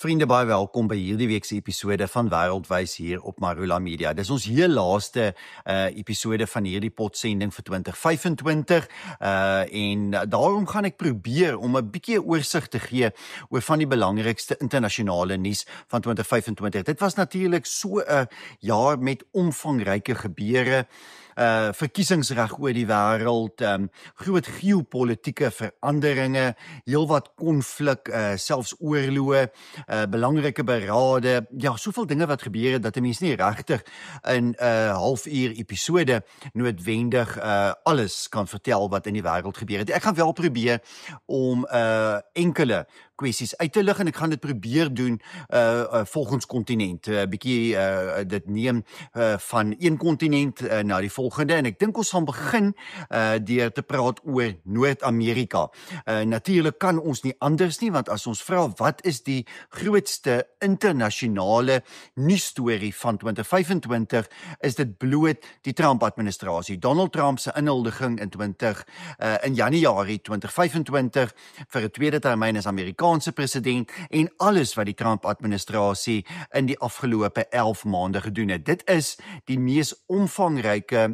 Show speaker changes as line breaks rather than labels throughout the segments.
Vriende, baie welkom by hierdie week se episode van Wêreldwys hier op Marula Media. Dis ons heel laaste episode van hierdie potsending vir 2025 en daarom gaan ek probeer om 'n bietjie oorsig te gee oor van die belangrikste internasionale nuus van 2025. Dit was natuurlik so 'n jaar met omvangryke gebeure. Verkiesingsreg oor die wêreld, groot geopolitiese veranderinge, heelwat konflik, selfs oorloë, belangrike berade, ja, soveel dinge wat gebeur het dat 'n mens nie regtig in 'n halfuur episode noodwendig alles kan vertel wat in die wêreld gebeur het. Ek gaan wel probeer om enkele kwessies uit te lig en ek gaan dit probeer doen volgens kontinent, bietjie dit neem van een kontinent na die volgende en ek dink ons gaan begin deur te praat oor Noord-Amerika. Natuurlik kan ons nie anders nie, want as ons vra wat is die grootste internasionale nuusstorie van 2025, is dit bloot die Trump-administrasie. Donald Trump se inhuldiging in Januarie 2025 vir 'n tweede termyn as Amerikaanse president en alles wat die Trump-administrasie in die afgelope 11 maande gedoen het. Dit is die mees omvangryke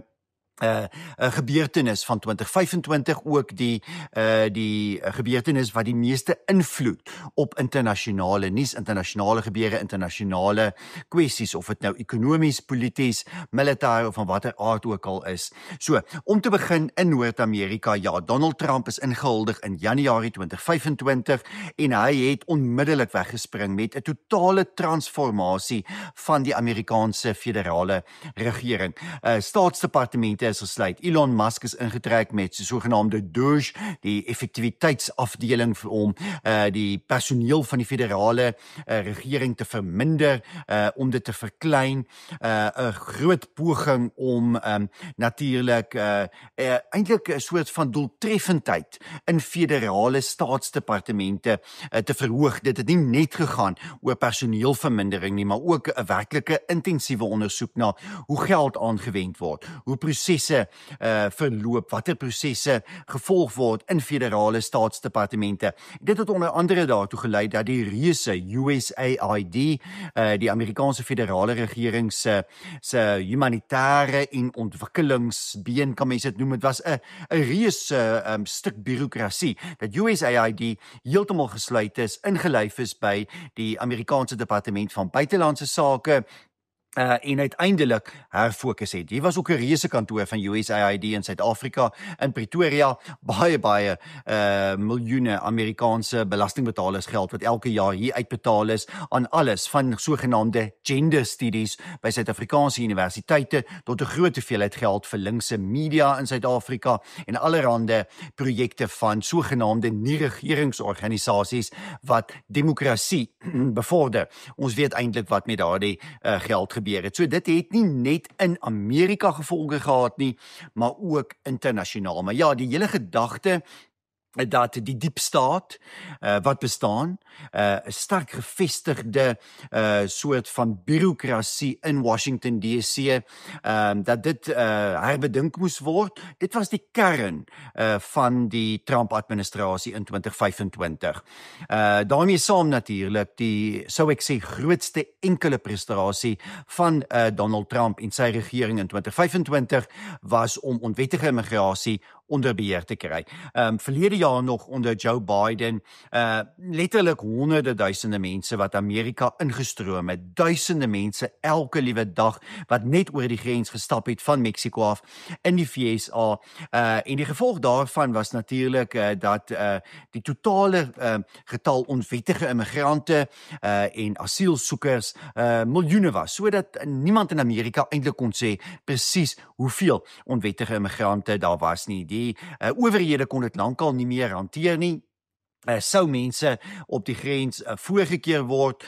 gebeurtenis van 2025, ook die gebeurtenis wat die meeste invloed op internasionale nuus, internasionale gebeure, internasionale kwessies, of dit nou ekonomies, polities, militêr of van watter aard ook al is. So, om te begin in Noord-Amerika, ja, Donald Trump is ingehuldig in Januarie 2025 en hy het onmiddellik weggespring met 'n totale transformasie van die Amerikaanse federale regering. Staatsdepartemente is gesluit. Elon Musk is ingetrek met sy sogenaamde DOGE, die effektiwiteitsafdeling om die personeel van die federale regering te verminder, om dit te verklein, 'n groot poging om natuurlik eintlik 'n soort van doeltreffendheid in federale staatsdepartemente te verhoog. Dit het nie net gegaan oor personeelvermindering nie, maar ook 'n werklike intensiewe ondersoek na hoe geld aangewend word, hoe prosesse verloop, watter prosesse gevolg word in federale staatsdepartemente. Dit het onder andere daartoe gelei dat die reuse USAID, die Amerikaanse federale regering se humanitêre en ontwikkelingsbeen, kan mens dit noem, het was 'n reuse stuk bureaukrasie, dat USAID heeltemal gesluit is, ingelyf is by die Amerikaanse Departement van Buitelandse Sake, en uiteindelik herfokus het. Hier was ook 'n reuse kantoor van USAID in Suid-Afrika in Pretoria, baie miljoene Amerikaanse belastingbetalers geld wat elke jaar hier uitbetaal is aan alles van sogenaamde gender studies by Suid-Afrikaanse universiteite tot 'n groot hoeveelheid geld vir linkse media in Suid-Afrika en allerhande projekte van sogenaamde nie-regeringsorganisasies wat demokrasie bevorder. Ons weet eintlik wat met daardie geld gebeur het. So dit het nie net in Amerika gevolge gehad nie, maar ook internasionaal. Maar ja, die hele gedagte dat die diepstaat wat bestaan, 'n sterk gevestigde soort van bureaukrasie in Washington DC, dat dit herbedink moes word. Dit was die kern van die Trump-administrasie in 2025. Daarmee saam natuurlik die, sou ek sê, grootste enkele prestasie van Donald Trump en sy regering in 2025 was om onwettige immigrasie onder beheer te kry. Verlede jaar nog onder Joe Biden, letterlik honderde duisende mense wat Amerika ingestroom het, duisende mense elke liewe dag wat net oor die grens gestap het van Mexico af in die VSA, en die gevolg daarvan was natuurlik dat die totale getal onwettige immigrante en asielsoekers miljoene was, sodat niemand in Amerika eintlik kon sê presies hoeveel onwettige immigrante daar was nie. Die owerhede kon dit lankal nie meer hanteer nie. Sou mense op die grens voorgekeer word,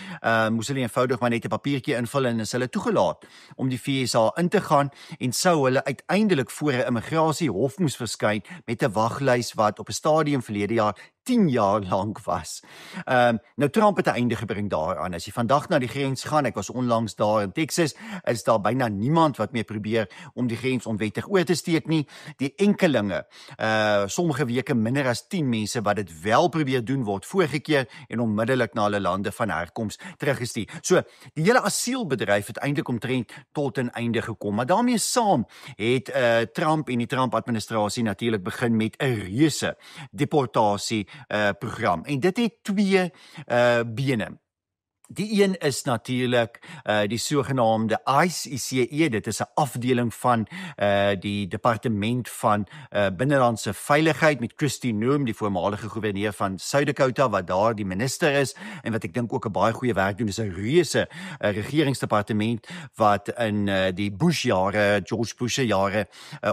moes hulle eenvoudig maar net 'n papiertjie invul en is hulle toegelaat om die VSA in te gaan en sou hulle uiteindelik voor 'n immigrasiehof moes verskyn met 'n waglys wat op 'n stadium verlede jaar 10 jaar lank was. Nou Trump het 'n einde gebring daaraan. As jy vandag na die grens gaan, ek was onlangs daar in Texas, is daar byna niemand wat meer probeer om die grens onwettig oor te steek nie. Die enkelinge, sommige weke minder as 10 mense wat dit wel probeer weer doen word voorgekeer en onmiddellik na hulle lande van herkoms teruggestuur. So, die hele asielbedryf het eintlik omtrent tot 'n einde gekom, maar daarmee saam het Trump en die Trump-administrasie natuurlik begin met 'n reuse deportasie program. En dit het twee bene. Die een is natuurlik die sogenaamde ICE, dit is 'n afdeling van die Departement van Binnelandse Veiligheid met Kristi Noem, die voormalige gouverneur van South Dakota, wat daar die minister is en wat ek dink ook 'n baie goeie werk doen. Dis 'n reuse regeringsdepartement wat in die Bush-jare, George Bush-jare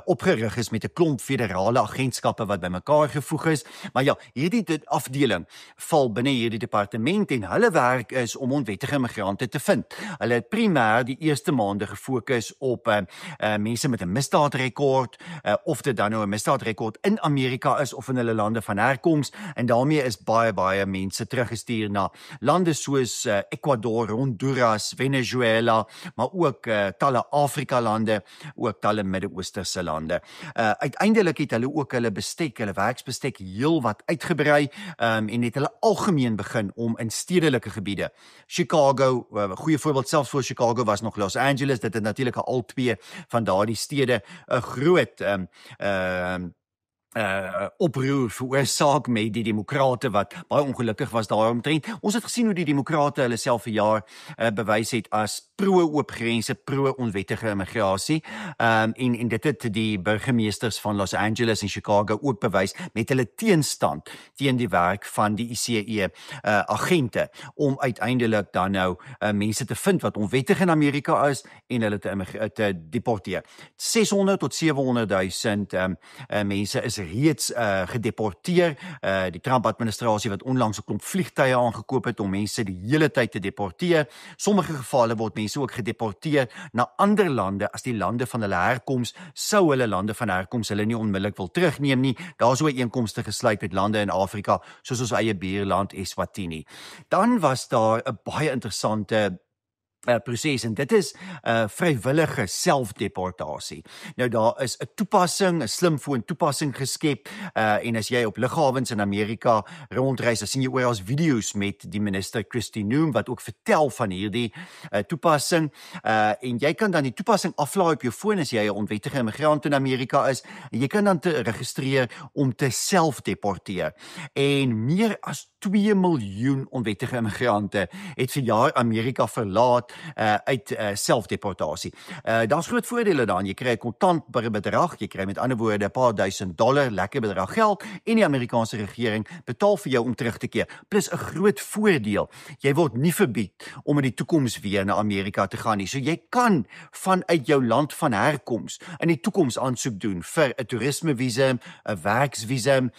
opgerig is met 'n klomp federale agentskappe wat bymekaar gevoeg is. Maar ja, hierdie afdeling val binne hierdie departement en hulle werk is om onwettige immigrante te vind. Hulle het primêr die eerste maande gefokus op mense met 'n misdaadrekord, of dit dan nou 'n misdaadrekord in Amerika is of in hulle lande van herkoms, en daarmee is baie mense teruggestuur na lande soos Ecuador, Honduras, Venezuela, maar ook talle Afrika lande, ook talle Midde-Oosterse lande. Uiteindelik het hulle ook hulle werksbestek heel wat uitgebrei en het hulle algemeen begin om in stedelike gebiede. Chicago, 'n goeie voorbeeld selfs voor Chicago was nog Los Angeles, dit het natuurlik al twee van daardie stede 'n groot oproer veroorsaak met die demokrate wat baie ongelukkig was daaromtrent. Ons het gesien hoe die demokrate hulle self vir jaar bewys het as pro-oop grense, pro-onwettige immigrasie, en dit het die burgemeesters van Los Angeles en Chicago ook bewys met hulle teenstand teen die werk van die ICE agente om uiteindelik dan nou mense te vind wat onwettig in Amerika is en hulle te deporteer. 600 tot 700,000 mense is reeds gedeporteer. Die Trump-administrasie wat onlangs 'n klomp vliegtuie aangekoop het om mense die hele tyd te deporteer. Sommige gevalle word mense ook gedeporteer na ander lande as die lande van hulle herkoms, sou hulle lande van herkoms hulle nie onmiddellik wil terugneem nie. Daar is ooreenkomste gesluit met lande in Afrika, soos ons eie buurland Eswatini. Dan was daar 'n baie interessante proses en dit is vrywillige selfdeportasie. Nou daar is 'n toepassing, 'n slimfoon toepassing geskep en as jy op lughawens in Amerika rondreis, dan sien jy oral video's met die minister Kristi Noem wat ook vertel van hierdie toepassing en jy kan dan die toepassing aflaai op jou foon as jy 'n onwettige immigrant in Amerika is en jy kan dan te registreer om te selfdeporteer. En meer as 2 miljoen onwettige immigrante het vir jaar Amerika verlaat uit selfdeportasie. Daar's groot voordele daarin. Jy kry 'n kontant bedrag, jy kry met ander woorde 'n paar $1000, lekker bedrag geld en die Amerikaanse regering betaal vir jou om terug te keer. Plus 'n groot voordeel, jy word nie verbied om in die toekoms weer na Amerika te gaan nie. So jy kan vanuit jou land van herkoms in die toekoms aansoek doen vir 'n toerismevisum, 'n werksvisum,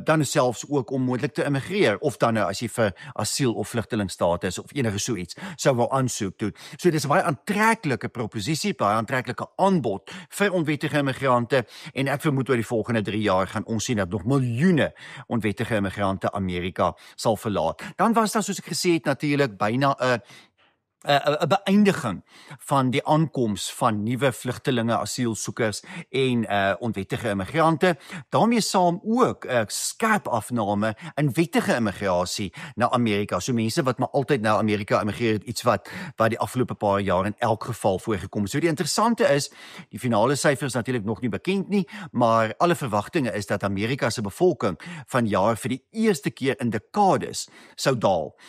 dan selfs ook om moontlik te immigreer of dan nou as jy vir asiel of vlugtelingstatus of enige so iets sou wou aansoek doen. So dis 'n baie aantreklike proposisie, baie aantreklike aanbod vir onwettige immigrante en ek vermoed oor die volgende 3 jaar gaan ons sien dat nog miljoene onwettige immigrante Amerika sal verlaat. Dan was daar soos ek gesê het natuurlik byna 'n beëindiging van die aankoms van nuwe vlugtelinge, asielsoekers en onwettige immigrante. Daarmee saam ook 'n skerp afname in wettige immigrasie na Amerika. So mense wat maar altyd na Amerika immigreer het, iets wat die afgelope paar jaar in elk geval voorgekom. So die interessante is, die finale syfers natuurlik nog nie bekend nie, maar alle verwagtinge is dat Amerika se bevolking vanjaar vir die eerste keer in dekades sou daal.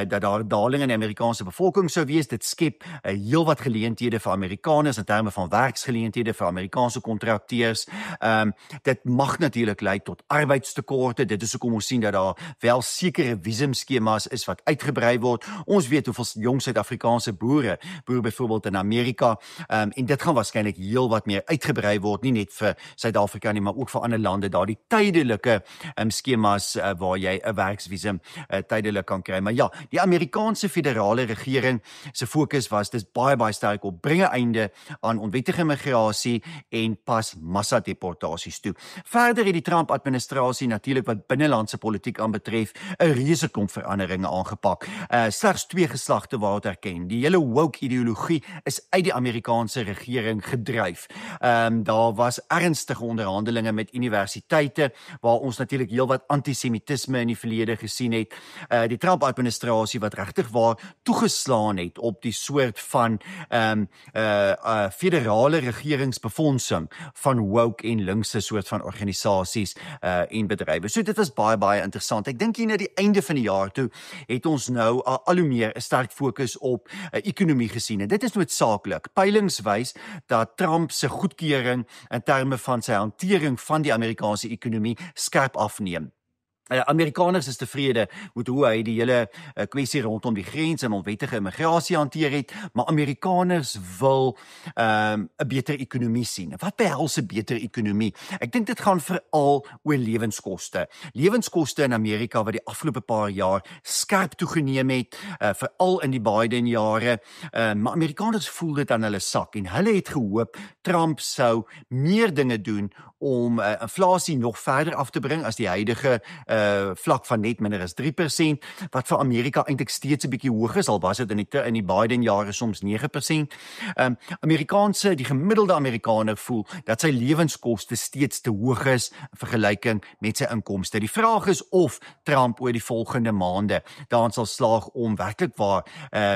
Dat daar 'n daling in die Amerikaanse bevolking sou wees. Dit skep heel wat geleenthede vir Amerikaners in terme van werksgeleenthede vir Amerikaanse kontrakteurs. Dit mag natuurlik lei tot arbeidstekorte. Dit is hoekom ons sien dat daar wel sekere visumskemas is wat uitgebrei word. Ons weet hoeveel jong Suid-Afrikaanse boer byvoorbeeld in Amerika, en dit gaan waarskynlik heel wat meer uitgebrei word, nie net vir Suid-Afrika nie, maar ook vir ander lande, daar die tydelike skemas waar jy 'n werksvisum tydelik kan kry. Maar ja, die Amerikaanse federale regering se fokus was dis baie sterk op bring 'n einde aan onwettige migrasie en pas massadeportasies toe. Verder het die Trump-administrasie natuurlik wat binnelandse politiek aanbetref 'n reuse klomp veranderinge aangepak. Slegs 2 geslagte word erken. Die hele woke ideologie is uit die Amerikaanse regering gedryf. Daar was ernstige onderhandelinge met universiteite waar ons natuurlik heelwat antisemitisme in die verlede gesien het. Die Trump-administrasie wat regtig waar toegeslaan het op die soort van federale regeringsbefondsing van woke en linkse soort van organisasies en bedrywe. So dit was baie interessant. Ek dink hier na die einde van die jaar toe het ons nou al hoe meer 'n sterk fokus op ekonomie gesien. En dit is noodsaaklik. Peilings wys dat Trump se goedkeuring in terme van sy hantering van die Amerikaanse ekonomie skerp afneem. Amerikaners is tevrede met hoe hy die hele kwessie rondom die grens en onwettige immigrasie hanteer het, maar Amerikaners wil 'n beter ekonomie sien. Wat behels 'n beter ekonomie? Ek dink dit gaan veral oor lewenskoste. Lewenskoste in Amerika wat die afgelope paar jaar skerp toegeneem het, veral in die Biden jare, maar Amerikaners voel dit aan hulle sak en hulle het gehoop Trump sou meer dinge doen om inflasie nog verder af te bring as die huidige vlak van net minder as 3%, wat vir Amerika eintlik steeds 'n bietjie hoog is, al was dit in die Biden jare soms 9%. Die gemiddelde Amerikaner voel dat sy lewenskoste steeds te hoog is in vergelyking met sy inkomste. Die vraag is of Trump oor die volgende maande daarin sal slaag om werklik waar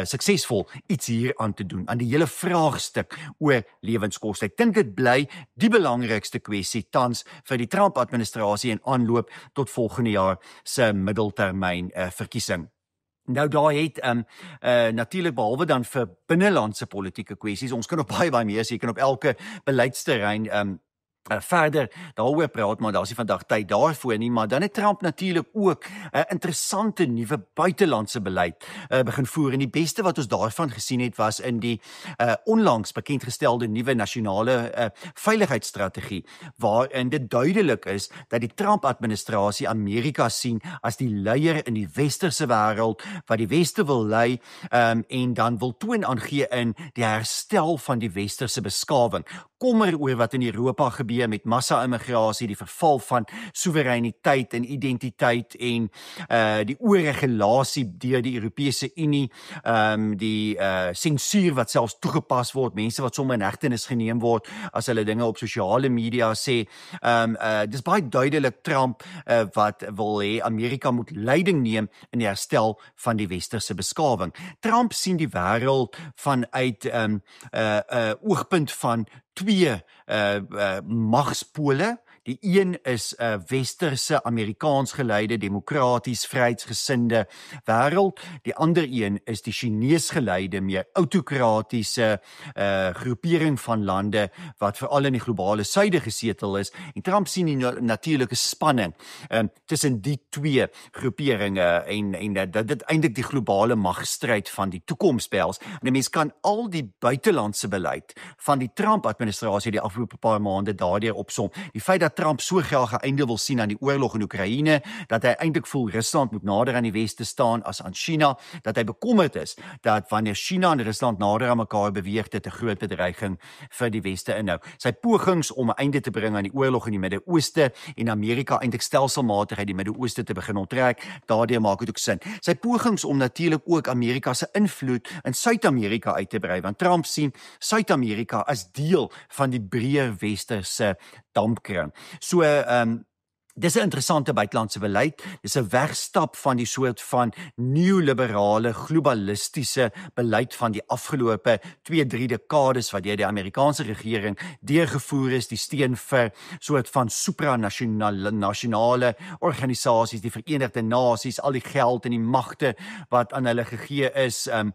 suksesvol iets hier aan te doen, aan die hele vraagstuk oor lewenskoste. Ek dink dit bly die belangrikste kwessie tans vir die Trump-administrasie en aanloop tot volgende jaar se middeltermyn verkiesing. Nou daar het natuurlik behalwe dan vir binnelandse politieke kwessies, ons kan op baie meer sê, jy kan op elke beleidsterrein verder daaroor praat, maar daar is nie vandag tyd daarvoor nie, maar dan het Trump natuurlik ook 'n interessante nuwe buitelandse beleid begin voer, en die beste wat ons daarvan gesien het was in die onlangs bekendgestelde nuwe nasionale veiligheidsstrategie, waarin dit duidelik is dat die Trump-administrasie Amerika sien as die leier in die westerse wêreld, wat die weste wil lei en dan wil toon aangee in die herstel van die westerse beskawing. Kommer oor wat in Europa gebeur met massa-immigrasie, die verval van soewereiniteit en identiteit en die oorregulasie deur die Europese Unie, die sensuur wat selfs toegepas word, mense wat sommer in hegtenis geneem word as hulle dinge op sosiale media sê. Dis baie duidelik Trump wat wil hê Amerika moet leiding neem in die herstel van die westerse beskawing. Trump sien die wêreld vanuit oogpunt van 2 magspole. Die een is 'n westerse Amerikaans geleide, demokraties, vryheidsgesinde wêreld. Die ander een is die Chinese geleide, meer autokratiese groepering van lande wat veral in die globale suide gesetel is. En Trump sien die natuurlike spanning tussen die 2 groeperinge en dat dit eintlik die globale magstryd van die toekoms behels. En 'n mens kan al die buitelandse beleid van die Trump-administrasie die afgelope paar maande daardeur opsom. Die feit dat Trump so graag 'n einde wil sien aan die oorlog in Oekraïne, dat hy eintlik voel Rusland moet nader aan die weste staan as aan China, dat hy bekommerd is dat wanneer China en Rusland nader aan mekaar beweeg, dit 'n groot bedreiging vir die weste inhou. Sy pogings om 'n einde te bring aan die oorlog in die Midde-Ooste en Amerika eintlik stelselmatig uit die Midde-Ooste te begin onttrek, daardeur maak dit ook sin. Sy pogings om natuurlik ook Amerika se invloed in Suid-Amerika uit te brei, want Trump sien Suid-Amerika as deel van die breër westerse dampkring. So dis 'n interessante buitelandse beleid. Dis 'n wegstap van die soort van neoliberale, globalistiese beleid van die afgelope 2-3 dekades wat deur die Amerikaanse regering deurgevoer is, die steun vir soort van supranasionale organisasies, die Verenigde Nasies, al die geld en die magte wat aan hulle gegee is, en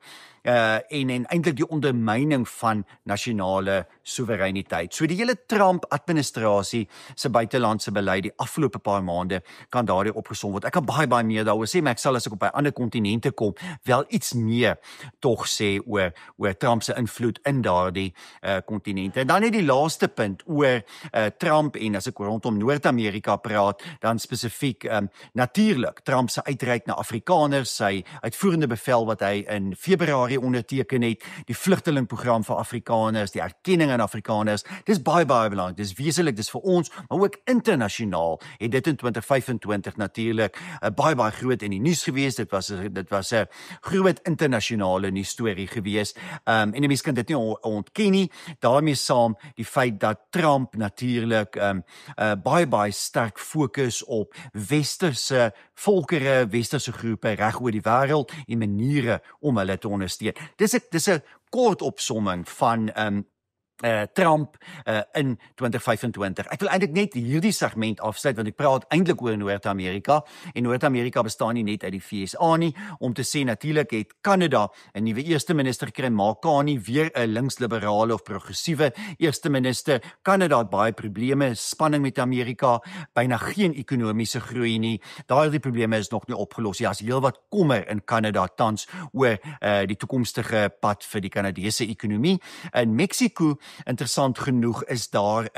eintlik die ondermyning van nasionale soewereiniteit. So die hele Trump-administrasie se buitelandse beleid die afgelope afgelope paar maande kan daardie opgesom word. Ek kan baie meer daaroor sê, maar ek sal as ek op by ander kontinente kom, wel iets meer tog sê oor Trump se invloed in daardie kontinente. En dan net die laaste punt oor Trump en as ek rondom Noord-Amerika praat, dan spesifiek natuurlik Trump se uitreik na Afrikaners, sy uitvoerende bevel wat hy in Februarie onderteken het, die vlugtelingprogram vir Afrikaners, die erkenning aan Afrikaners, dis baie belangrik, dis wesenlik, dis vir ons, maar ook internasionaal het dit in 2025 natuurlik baie groot in die nuus gewees, dit was 'n groot internasionale nuus storie gewees, en die mens kan dit nie ontken nie, daarmee saam die feit dat Trump natuurlik baie sterk fokus op westerse volkere, westerse groepe reg oor die wêreld en maniere om hulle te ondersteun. Dis 'n kort opsomming van Trump in 2025. Ek wil eintlik net hierdie segment afsluit want ek praat eintlik oor Noord-Amerika en Noord-Amerika bestaan nie net uit die VSA nie, om te sê natuurlik het Kanada 'n nuwe eerste minister gekry, Mark Carney, weer 'n linksliberale of progressiewe eerste minister. Kanada het baie probleme, spanning met Amerika, byna geen ekonomiese groei nie. Daardie probleme is nog nie opgelos nie. Daar's heelwat kommer in Kanada tans oor die toekomstige pad vir die Kanadese ekonomie. In Mexico, interessant genoeg, is daar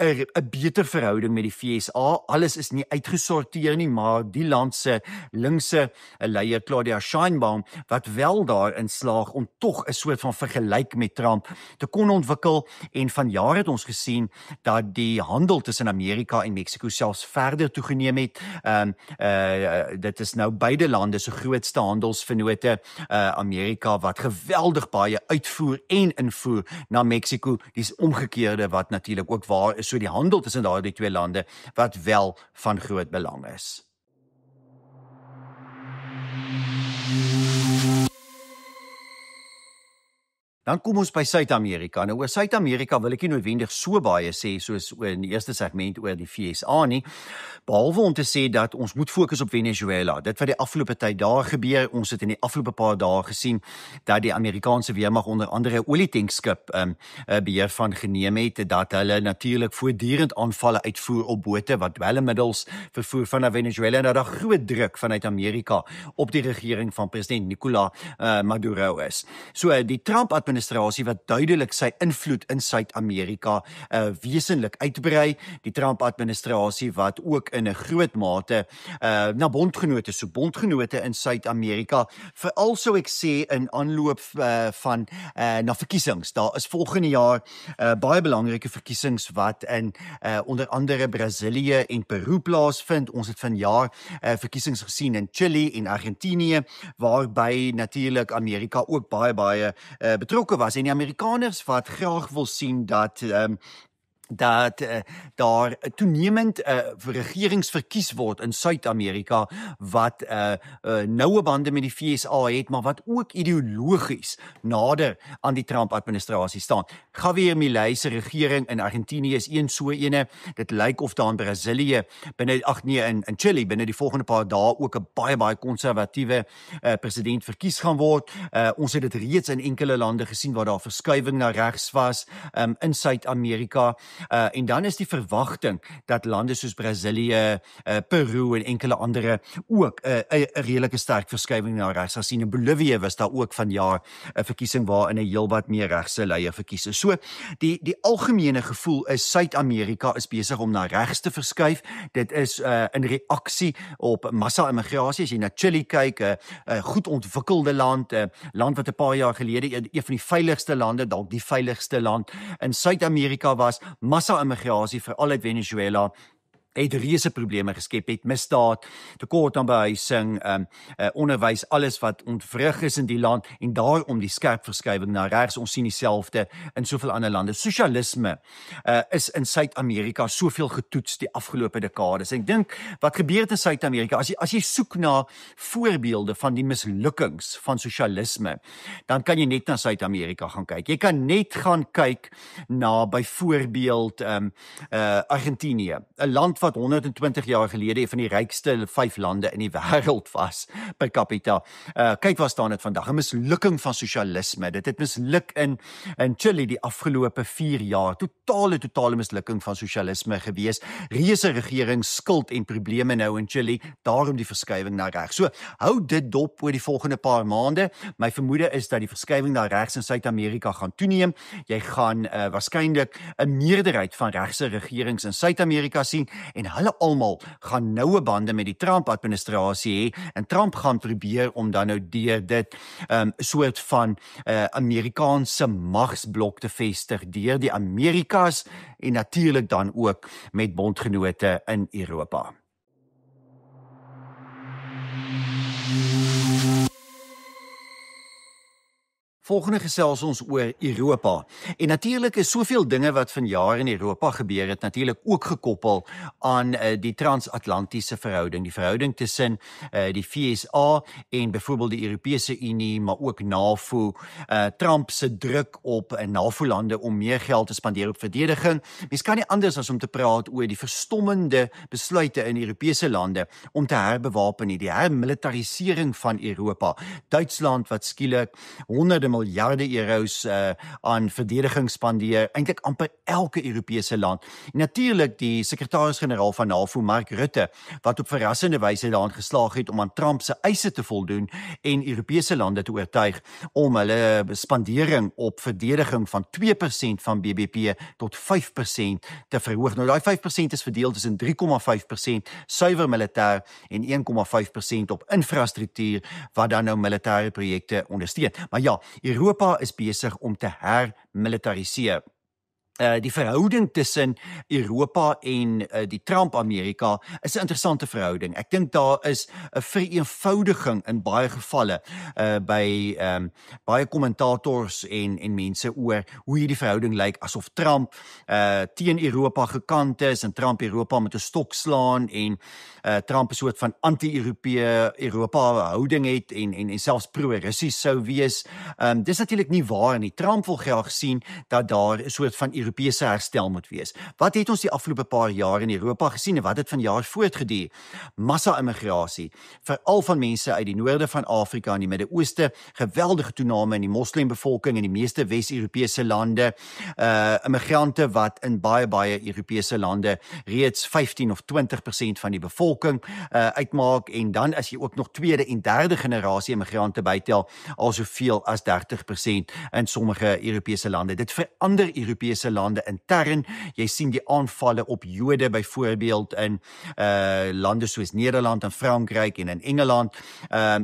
'n beter verhouding met die VSA. Alles is nie uitgesorteer nie, maar die land se linkse leier Claudia Sheinbaum wat wel daarin slaag om tog 'n soort van vergelyk met Trump te kon ontwikkel, en vanjaar het ons gesien dat die handel tussen Amerika en Mexico selfs verder toegeneem het. Dit is nou beide lande se grootste handelsvennote, Amerika wat geweldig baie uitvoer en invoer na Mexico, dis omgekeerde wat natuurlik ook waar is. So die handel tussen daardie twee lande wat wel van groot belang is. Dan kom ons by Suid-Amerika. Nou oor Suid-Amerika wil ek nie noodwendig so baie sê soos in die eerste segment oor die VSA nie, behalwe om te sê dat ons moet fokus op Venezuela. Dit wat die afgelope tyd daar gebeur, ons het in die afgelope paar dae gesien dat die Amerikaanse weermag onder andere olietankskip beheer van geneem het, dat hulle natuurlik voortdurend aanvalle uitvoer op bote wat dwelmmiddels vervoer van Venezuela, en dat daar groot druk vanuit Amerika op die regering van president Nicolás Maduro is. So die Trump-administrasie wat duidelik sy invloed in Suid-Amerika wesenlik uitbrei, die Trump-administrasie wat ook in 'n groot mate na bondgenote in Suid-Amerika, veral sou ek sê in aanloop van na verkiesings. Daar is volgende jaar baie belangrike verkiesings wat in onder andere Brasilië en Peru plaasvind. Ons het vanjaar verkiesings gesien in Chili en Argentinië, waarby natuurlik Amerika ook baie betrokke was, en die Amerikaners wat graag wil sien dat daar toenemend regerings verkies word in Suid-Amerika wat noue bande met die VSA het, maar wat ook ideologies nader aan die Trump-administrasie staan. Javier Milei se regering in Argentinië is so ene. Dit lyk of daar in Brasilië in Chili binne die volgende paar dae ook 'n baie konservatiewe president verkies gaan word. Ons het dit reeds in enkele lande gesien waar daar verskuiwing na regs was in Suid-Amerika. En dan is die verwagting dat lande soos Brasilië, Peru en enkele andere ook 'n redelike sterk verskuiwing na regs sal sien. In Bolivia was daar ook vanjaar 'n verkiesing waarin 'n heelwat meer regse leier verkies is. So die algemene gevoel is Suid-Amerika is besig om na regs te verskuif. Dit is in reaksie op massa-immigrasie. As jy na Chili kyk, 'n goed ontwikkelde land, 'n land wat 'n paar jaar gelede een van die veiligste lande, dalk die veiligste land in Suid-Amerika was, massa-immigrasie veral uit Venezuela het reuse probleme geskep, het misdaad, tekort aan behuising, onderwys, alles wat ontwrig is in die land, en daarom die skerp verskuiwing na regs. Ons sien dieselfde in soveel ander lande. Sosialisme is in Suid-Amerika soveel getoets die afgelope dekades. Ek dink wat gebeur in Suid-Amerika, as jy soek na voorbeelde van die mislukkings van sosialisme, dan kan jy net na Suid-Amerika gaan kyk. Jy kan net gaan kyk na byvoorbeeld Argentinië, 'n land wat 120 jaar gelede een van die rykste 5 lande in die wêreld was per capita. Kyk waar staan dit vandag, 'n mislukking van sosialisme. Dit het misluk in Chili die afgelope 4 jaar. Totale mislukking van sosialisme gewees. Reuse regering, skuld en probleme nou in Chili, daarom die verskywing na regs. So, hou dit dop oor die volgende paar maande. My vermoede is dat die verskywing na regs in Suid-Amerika gaan toeneem. Jy gaan waarskynlik 'n meerderheid van regse regerings in Suid-Amerika sien en hulle almal gaan noue bande met die Trump-administrasie hê en Trump gaan probeer om dan nou deur dit soort van Amerikaanse magsblok te vestig deur die Amerikas en natuurlik dan ook met bondgenote in Europa. Volgende gesels ons oor Europa. En natuurlik is soveel dinge wat vanjaar in Europa gebeur het, natuurlik ook gekoppel aan die transatlantiese verhouding. Die verhouding tussen die VSA en byvoorbeeld die Europese Unie, maar ook NAVO. Trump se druk op NAVO-lande om meer geld te spandeer op verdediging. Mens kan nie anders as om te praat oor die verstommende besluite in Europese lande om te herbewapen nie, die hermilitarisering van Europa. Duitsland wat skielik honderde miljarde euros aan verdediging spandeer, eintlik amper elke Europese land. En natuurlik die sekretaris-generaal van NAVO, Mark Rutte, wat op verrassende wyse daarin geslaag het om aan Trump se eise te voldoen en Europese lande te oortuig om hulle spandering op verdediging van 2% van BBP tot 5% te verhoog. Nou daai 5% is verdeel tussen 3,5% suiwer militêr en 1,5% op infrastruktuur wat dan nou militêre projekte ondersteun. Maar ja, Europa is besig om te hermilitariseer. Die verhouding tussen Europa en die Trump-Amerika is 'n interessante verhouding. Ek dink daar is 'n vereenvoudiging in baie gevalle by baie kommentators en mense oor hoe hierdie verhouding lyk, asof Trump teen Europa gekant is en Trump Europa met 'n stok slaan en Trump 'n soort van anti-Europa houding het en selfs pro-Russies sou wees. Dis natuurlik nie waar nie. Trump wil graag sien dat daar 'n soort van Europese herstel moet wees. Wat het ons die afgelope paar jaar in Europa gesien en wat het vanjaar voortgeduur? Massa-immigrasie, veral van mense uit die noorde van Afrika en die Midde-Ooste, geweldige toename in die moslimbevolking in die meeste Wes-Europese lande, immigrante wat in baie Europese lande reeds 15 of 20% van die bevolking uitmaak en dan as jy ook nog tweede en derde generasie immigrante bytel, al soveel as 30% in sommige Europese lande. Dit verander Europese lande intern. Jy sien die aanvalle op Jode byvoorbeeld in lande soos Nederland en Frankryk en in Engeland.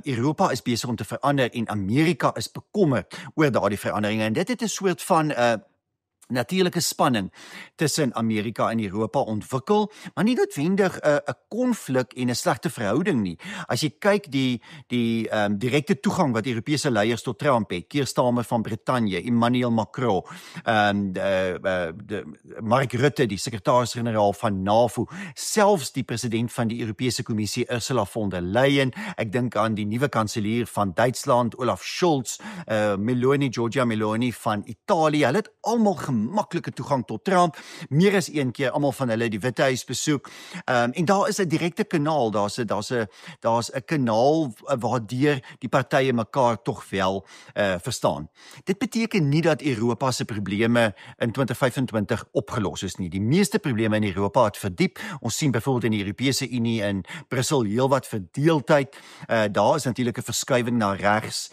Europa is besig om te verander en Amerika is bekommerd oor daardie veranderinge en dit het 'n soort van natuurlike spanning tussen Amerika en Europa ontwikkel, maar nie noodwendig 'n konflik en 'n slegte verhouding nie. As jy kyk die direkte toegang wat Europese leiers tot Trump het, Keir Starmer van Brittanje, Emmanuel Macron, Mark Rutte, die sekretaris-generaal van NAVO, selfs die president van die Europese Kommissie, Ursula von der Leyen, ek dink aan die nuwe kanselier van Duitsland, Olaf Scholz, Giorgia Meloni van Italië, hulle het almal maklike toegang tot Trump, meer as een keer almal van hulle die Witte Huis besoek. En daar is 'n direkte kanaal, daar's 'n kanaal waardeur die partye mekaar tog wel verstaan. Dit beteken nie dat Europa se probleme in 2025 opgelos is nie. Die meeste probleme in Europa het verdiep. Ons sien byvoorbeeld in die Europese Unie in Brussel heelwat verdeeldheid. Daar is natuurlik 'n verskywing na regs,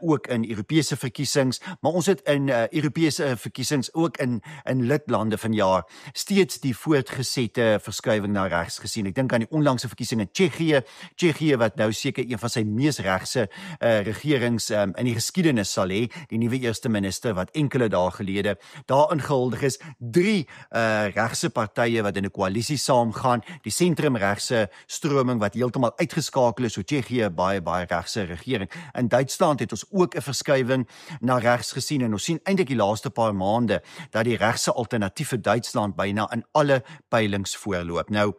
ook in Europese verkiesings, maar ons het in Europese verkiesings ook in lidlande vanjaar steeds die voortgesette verskywing na regs gesien. Ek dink aan die onlangse verkiesing in Tsjechië wat nou seker een van sy mees regse regerings in die geskiedenis sal hê, die nuwe eerste minister wat enkele dae gelede daar ingehuldig is, 3 regse partye wat in 'n koalisie saamgaan, die sentrumregse stroming wat heeltemal uitgeskakel is, so Tsjechië baie regse regering. In Duitsland het ons ook 'n verskywing na regs gesien en ons sien eintlik die laaste paar maande dat die regse alternatief vir Duitsland byna in alle peilings voorloop. Nou,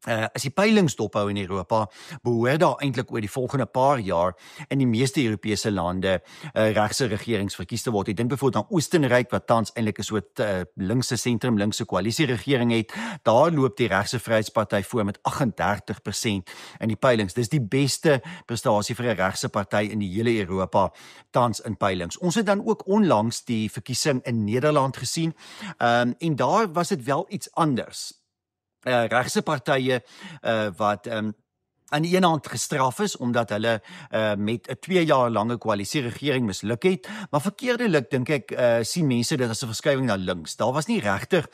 As die peilings dophou in Europa, behoort daar eintlik oor die volgende paar jaar in die meeste Europese lande regse regerings verkies te word. Ek dink byvoorbeeld aan Oostenryk wat tans eintlik 'n soort linkse sentrum-linkse koalisieregering het. Daar loop die Regse Vryheidsparty voor met 38% in die peilings. Dis die beste prestasie vir 'n regse party in die hele Europa tans in peilings. Ons het dan ook onlangs die verkiesing in Nederland gesien, en daar was dit wel iets anders. Regse partye wat aan die een hand gestraf is, omdat hulle met 'n 2 jaar lange koalisieregering misluk het, maar verkeerdelik dink ek sien mense dit as 'n verskywing na links. Daar was nie regtig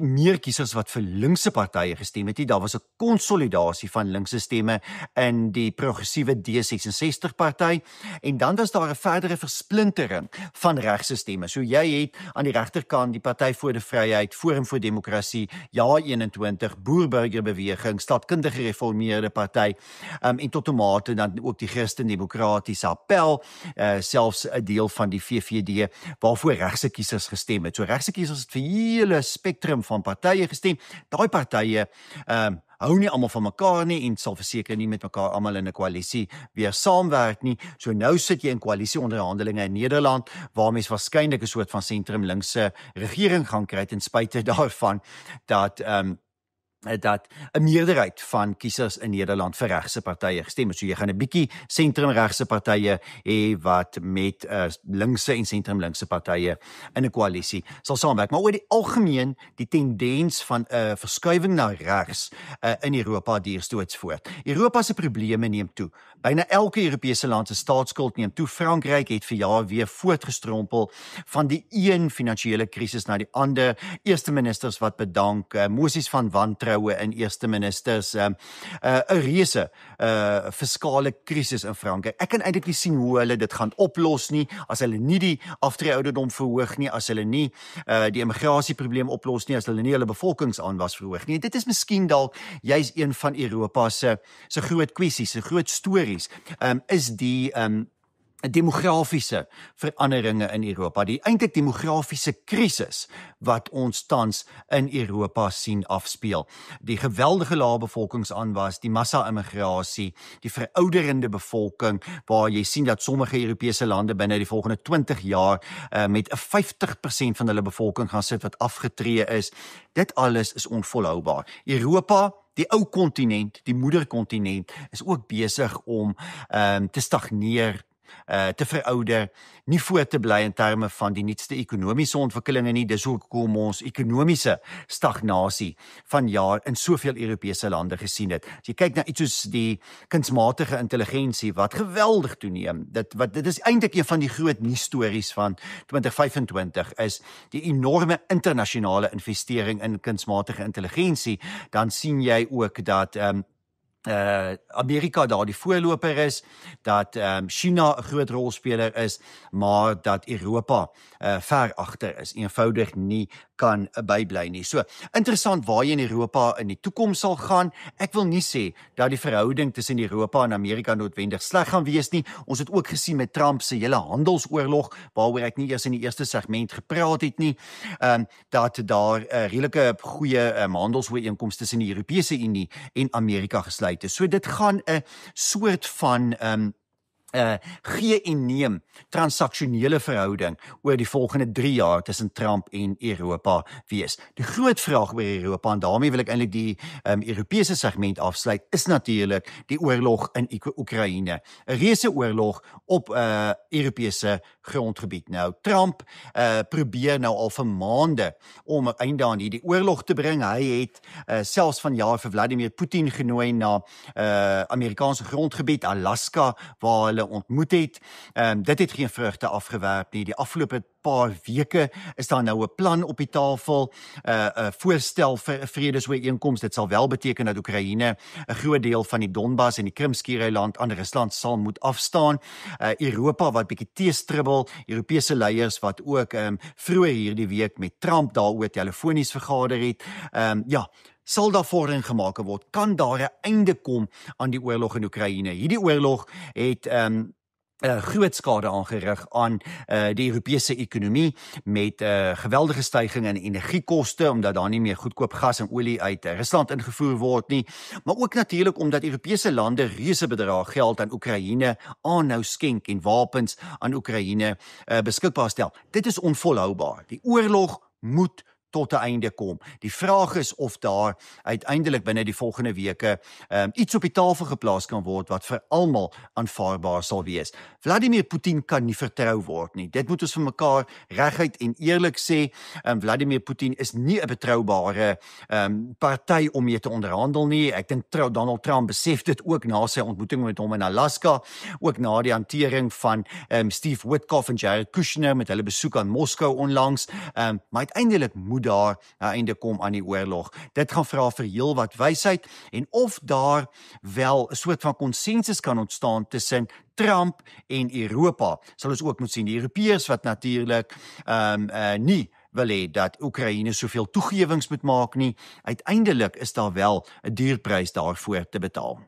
meer kiesers wat vir linkse partye gestem het nie. Daar was 'n konsolidasie van linkse stemme in die progressiewe D66 party, en dan was daar 'n verdere versplintering van regse stemme. So jy het aan die regterkant die Party vir die Vryheid, Forum vir Demokrasie, Ja21, Boer-Burgerbeweging, Staatkundige Gereformeerde Party, en tot 'n mate dan ook die Christen-Demokratiese Appel, selfs 'n deel van die VVD, waarvoor regse kiesers gestem het. So regse kiesers het vir 'n hele spektrum van partye gestem. Daai partye hou nie almal van mekaar nie en sal verseker nie met mekaar almal in 'n koalisie weer saamwerk nie. So nou sit jy in koalisieonderhandelinge in Nederland, waar mens waarskynlik 'n soort van sentrum-linkse regering gaan kry, ten spyte daarvan dat 'n meerderheid van kiesers in Nederland vir regse partye gestem het. So jy gaan 'n bietjie sentrum-regse partye hê wat met linkse en sentrum-linkse partye in 'n koalisie sal saamwerk. Maar oor die algemeen, die tendens van 'n verskuiwing na regs in Europa duur steeds voort. Europa se probleme neem toe. Byna elke Europese land se staatsskuld neem toe. Frankryk het vir jaar weer voortgestrompel van die een finansiële krisis na die ander. Eerste ministers wat bedank, mosies van wantroue in eerste ministers, 'n reuse fiskale krisis in Frankryk. Ek kan eintlik nie sien hoe hulle dit gaan oplos nie, as hulle nie die aftreeouderdom verhoog nie, as hulle nie die immigrasieprobleem oplos nie, as hulle nie hulle bevolkingsaanwas verhoog nie. Dit is miskien dalk juis een van Europa se groot kwessies, se groot stories, is die demografiese veranderinge in Europa, die eintlik demografiese krisis wat ons tans in Europa sien afspeel. Die geweldige lae bevolkingsaanwas, die massa-immigrasie, die verouderende bevolking, waar jy sien dat sommige Europese lande binne die volgende 20 jaar met 'n 50% van hulle bevolking gaan sit wat afgetree is. Dit alles is onvolhoubaar. Europa, die ou kontinent, die moederkontinent, is ook besig om te stagneer, te verouder, nie voor te bly in terme van die nuutste ekonomiese ontwikkelinge nie. Dis hoekom ons ekonomiese stagnasie van jaar in soveel Europese lande gesien het. As jy kyk na iets soos die kunsmatige intelligensie wat geweldig toeneem, dit is eintlik een van die groot nuusstories van 2025, is die enorme internasionale investering in kunsmatige intelligensie. Dan sien jy ook dat Amerika daar die voorloper is, dat China 'n groot rolspeler is, maar dat Europa ver agter is, eenvoudig nie kan bybly nie. So, interessant waar jy in Europa in die toekoms sal gaan. Ek wil nie sê dat die verhouding tussen Europa en Amerika noodwendig sleg gaan wees nie. Ons het ook gesien met Trump se hele handelsoorlog, waaroor ek nie eers in die eerste segment gepraat het nie, dat daar redelike goeie handelsooreenkomste tussen die Europese Unie en Amerika gesluit is. So dit gaan 'n soort van gee en neem transaksionele verhouding oor die volgende 3 jaar tussen Trump en Europa wees. Die groot vraag oor Europa, en daarmee wil ek eintlik die Europese segment afsluit, is natuurlik die oorlog in Oekraïne. 'n Reuse oorlog op Europese grondgebied. Nou, Trump probeer nou al vir maande om 'n einde aan hierdie oorlog te bring. Hy het selfs vanjaar vir Vladimir Putin genooi na Amerikaanse grondgebied, Alaska, waar hulle ontmoet het. Dit het geen vrugte afgewerp nie. Die afgelope paar weke is daar nou 'n plan op die tafel, 'n voorstel vir 'n vredesooreenkoms. Dit sal wel beteken dat Oekraïne 'n groot deel van die Donbas en die Krimskiereiland aan Rusland sal moet afstaan. Europa wat bietjie teestribbel, Europese leiers wat ook vroeër hierdie week met Trump daaroor telefonies vergader het. Sal daar vordering gemaak word? Kan daar 'n einde kom aan die oorlog in Oekraïne? Hierdie oorlog het groot skade aangerig aan die Europese ekonomie met geweldige stygings in energiekoste omdat daar nie meer goedkoop gas en olie uit Rusland ingevoer word nie, maar ook natuurlik omdat Europese lande reuse bedrae geld aan Oekraïne aanhou skenk en wapens aan Oekraïne beskikbaar stel. Dit is onvolhoubaar. Die oorlog moet tot 'n einde kom. Die vraag is of daar uiteindelik binne die volgende weke iets op die tafel geplaas kan word wat vir almal aanvaarbaar sal wees. Vladimir Putin kan nie vertrou word nie. Dit moet ons vir mekaar reguit en eerlik sê. Vladimir Putin is nie 'n betroubare party om mee te onderhandel nie. Ek dink Donald Trump besef dit ook na sy ontmoeting met hom in Alaska, ook na die hantering van Steve Witkoff en Jared Kushner met hulle besoek aan Moskou onlangs. Maar uiteindelik moet daar 'n einde kom aan die oorlog. Dit gaan vra vir heel wat wysheid en of daar wel 'n soort van konsensus kan ontstaan tussen Trump en Europa. Sal ons ook moet sien die Europeërs wat natuurlik nie wil hê dat Oekraïne soveel toegewings moet maak nie. Uiteindelik is daar wel 'n duur prys daarvoor te betaal.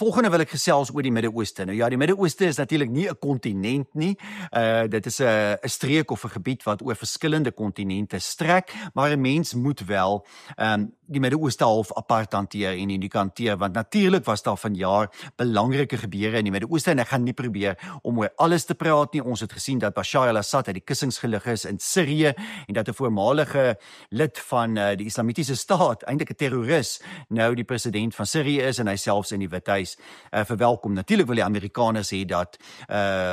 Volgende wil ek gesels oor die Midde-Ooste. Nou ja, die Midde-Ooste is natuurlik nie 'n kontinent nie. Dit is 'n streek of 'n gebied wat oor verskillende kontinente strek, maar 'n mens moet wel die Midde-Ooste half apart hanteer en uniek hanteer, want natuurlik was daar vanjaar belangrike gebeure in die Midde-Ooste en ek gaan nie probeer om oor alles te praat nie. Ons het gesien dat Bashar al-Assad uit die kussings gelig is in Sirië en dat 'n voormalige lid van die Islamitiese staat, eintlik 'n terroris, nou die president van Sirië is en hy selfs in die Withuis verwelkom. Natuurlik wil die Amerikaners hê dat